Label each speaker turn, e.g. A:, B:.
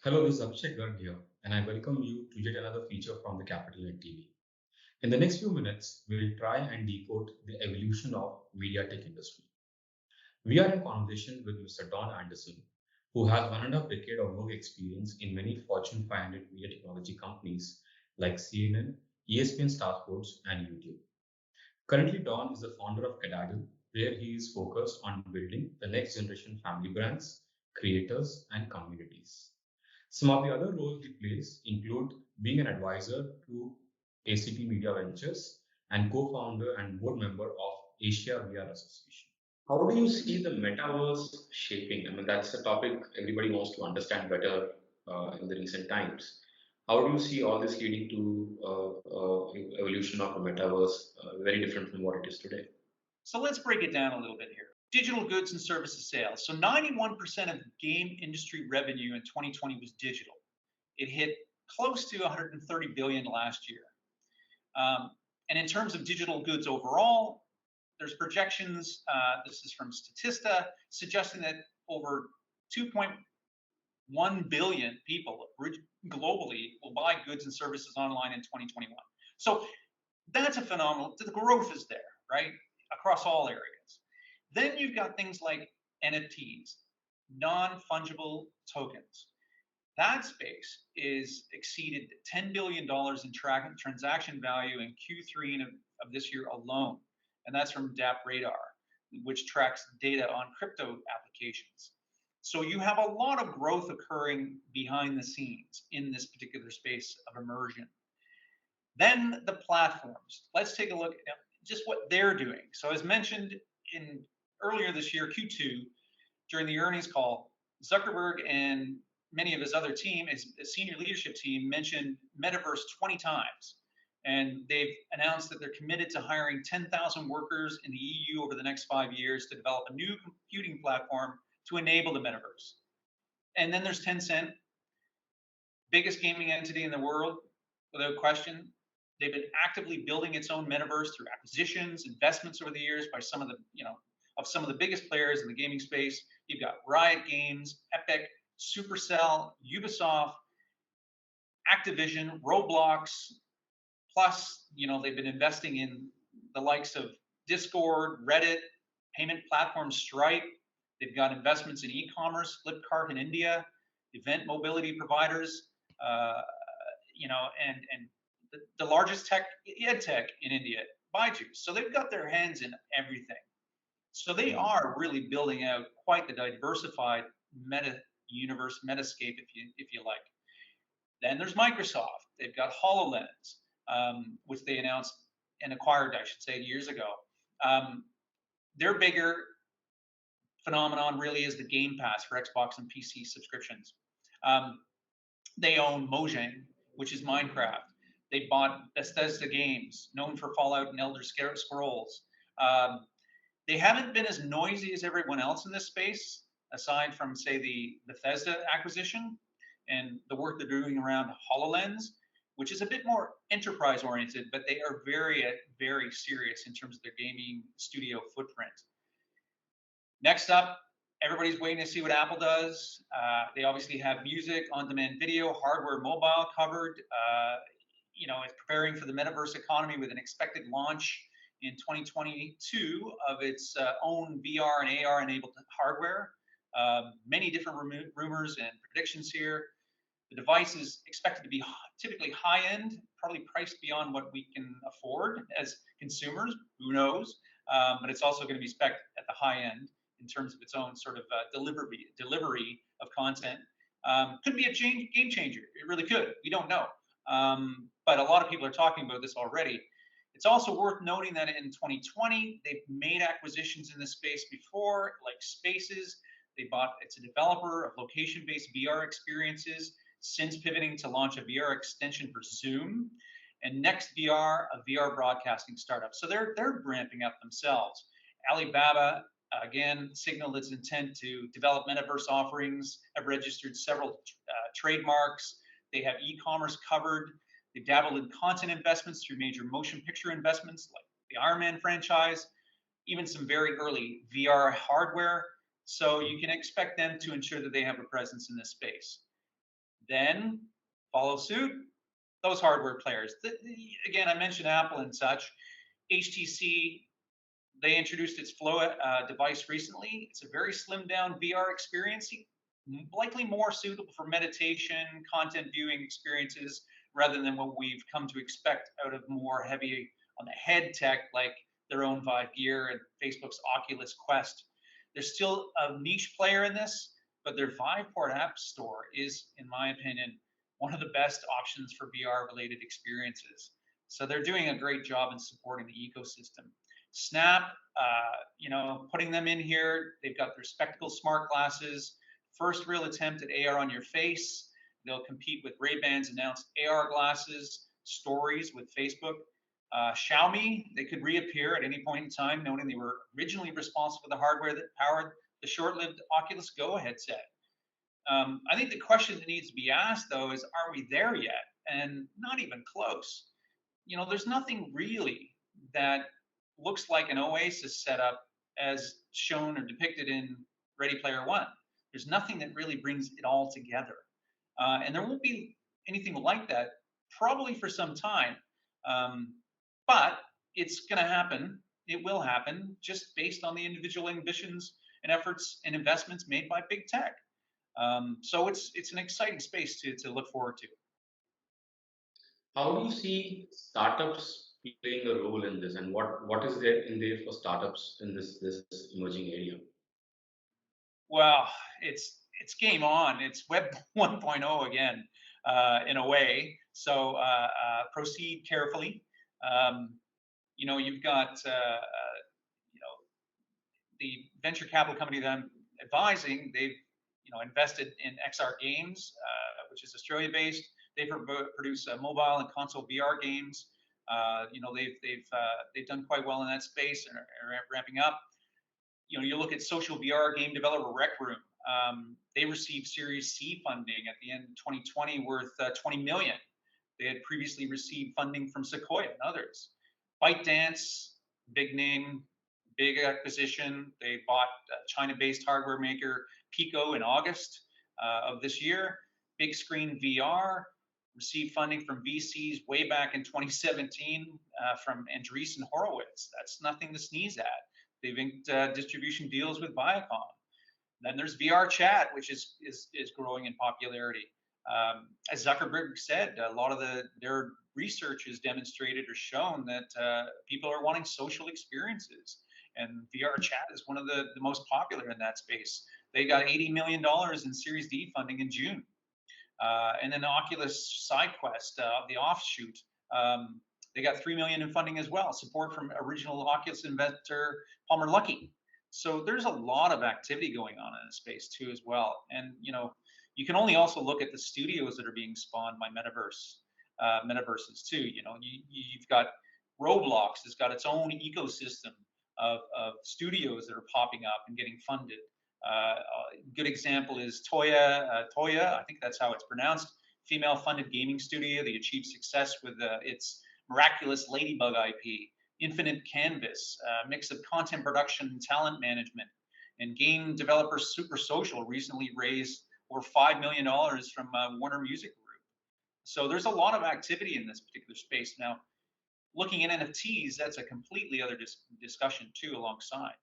A: Hello, this is Abhishek Garg here, and I welcome you to yet another feature from the CapitalNet TV. In the next few minutes, we will try and decode the evolution of media tech industry. We are in conversation with Mr. Don Anderson, who has 1.5 decade of work experience in many Fortune 500 media technology companies like CNN, ESPN Star Sports, and YouTube. Currently, Don is the founder of Kaddadle, where he is focused on building the next generation family brands, creators, and communities. Some of the other roles he plays include being an advisor to ACT Media Ventures and co-founder and board member of Asia VR Association. How do you see the metaverse shaping? I mean, that's a topic everybody wants to understand better in the recent times. How do you see all this leading to evolution of a metaverse, very different from what it is today?
B: So let's break it down a little bit here. Digital goods and services sales. So 91% of game industry revenue in 2020 was digital. It hit close to 130 billion last year. And in terms of digital goods overall, there's projections, this is from Statista, suggesting that over 2.1 billion people globally will buy goods and services online in 2021. So that's a phenomenal, the growth is there, right? Across all areas. Then you've got things like NFTs, non-fungible tokens. That space is exceeded $10 billion in transaction value in Q3 of this year alone. And that's from DAP Radar, which tracks data on crypto applications. So you have a lot of growth occurring behind the scenes in this particular space of immersion. Then the platforms. Let's take a look at just what they're doing. So as mentioned in earlier this year, Q2, during the earnings call, Zuckerberg and many of his other team, his senior leadership team, mentioned Metaverse 20 times. And they've announced that they're committed to hiring 10,000 workers in the EU over the next 5 years to develop a new computing platform to enable the Metaverse. And then there's Tencent, biggest gaming entity in the world, without question. They've been actively building its own metaverse through acquisitions, investments over the years by some of the biggest players in the gaming space. You've got Riot Games, Epic, Supercell, Ubisoft, Activision, Roblox. Plus, they've been investing in the likes of Discord, Reddit, payment platform Stripe. They've got investments in e-commerce, Flipkart in India, event mobility providers, and the largest ed tech in India, Baidu. So they've got their hands in everything. So they are really building out quite the diversified meta universe, metascape, if you like. Then there's Microsoft. They've got HoloLens, which they announced and acquired, I should say, years ago. Their bigger phenomenon really is the Game Pass for Xbox and PC subscriptions. They own Mojang, which is Minecraft. They bought Bethesda Games, known for Fallout and Elder Scrolls. They haven't been as noisy as everyone else in this space, aside from, say, the Bethesda acquisition and the work they're doing around HoloLens, which is a bit more enterprise-oriented, but they are very, very serious in terms of their gaming studio footprint. Next up, everybody's waiting to see what Apple does. They obviously have music, on-demand video, hardware, mobile covered. It's preparing for the metaverse economy with an expected launch in 2022 of its own VR and AR enabled hardware. Many different rumors and predictions here. The device is expected to be typically high-end, probably priced beyond what we can afford as consumers, who knows? But it's also going to be spec'd at the high end in terms of its own sort of delivery of content. Could be a game changer. It really could. We don't know. But a lot of people are talking about this already. It's also worth noting that in 2020, they've made acquisitions in this space before, like Spaces. It's a developer of location-based VR experiences, since pivoting to launch a VR extension for Zoom, and NextVR, a VR broadcasting startup. So they're ramping up themselves. Alibaba, again, signaled its intent to develop metaverse offerings, have registered several trademarks. They have e-commerce covered. They dabbled in content investments through major motion picture investments like the Iron Man franchise, even some very early VR hardware. So you can expect them to ensure that they have a presence in this space. Then follow suit those hardware players. Again, I mentioned Apple and such. HTC, they introduced its Flow device recently. It's a very slimmed down VR experience, likely more suitable for meditation, content viewing experiences, rather than what we've come to expect out of more heavy on the head tech like their own Vive Gear and Facebook's Oculus Quest. There's still a niche player in this, but their Viveport app store is, in my opinion, one of the best options for VR related experiences. So they're doing a great job in supporting the ecosystem. Snap, putting them in here. They've got their Spectacle smart glasses. First real attempt at AR on your face. They'll compete with Ray-Ban's announced AR glasses, Stories with Facebook. Xiaomi, they could reappear at any point in time, noting they were originally responsible for the hardware that powered the short-lived Oculus Go headset. I think the question that needs to be asked, though, is are we there yet? And not even close. There's nothing really that looks like an Oasis setup as shown or depicted in Ready Player One. There's nothing that really brings it all together. And there won't be anything like that probably for some time. But it's going to happen. It will happen just based on the individual ambitions and efforts and investments made by big tech. So it's an exciting space to look forward to.
A: How do you see startups playing a role in this, and what is there in there for startups in this emerging area?
B: Well, it's game on. It's Web 1.0 again, in a way. So proceed carefully. You've got the venture capital company that I'm advising. They've invested in XR Games, which is Australia based. They produce mobile and console VR games. They've done quite well in that space and are ramping up. You look at social VR game developer Rec Room. They received Series C funding at the end of 2020 worth 20 million. They had previously received funding from Sequoia and others. ByteDance, big name, big acquisition. They bought China-based hardware maker Pico in August of this year. Big Screen VR received funding from VCs way back in 2017 from Andreessen Horowitz. That's nothing to sneeze at. They've inked distribution deals with Viacom. Then there's VR Chat, which is growing in popularity. As Zuckerberg said, a lot of their research has demonstrated or shown that people are wanting social experiences, and VR Chat is one of the most popular in that space. They got $80 million in Series D funding in June. And then Oculus SideQuest, the offshoot, they got $3 million in funding as well. Support from original Oculus inventor Palmer Luckey. So there's a lot of activity going on in this space too as well. And you can only also look at the studios that are being spawned by metaverses too. You've got Roblox has got its own ecosystem of studios that are popping up and getting funded. Good example is Toya, I think that's how it's pronounced, female-funded gaming studio. They achieved success with its miraculous Ladybug IP, Infinite Canvas, a mix of content production and talent management. And game developer Super Social recently raised over $5 million from Warner Music Group. So there's a lot of activity in this particular space. Now, looking at NFTs, that's a completely other discussion too alongside.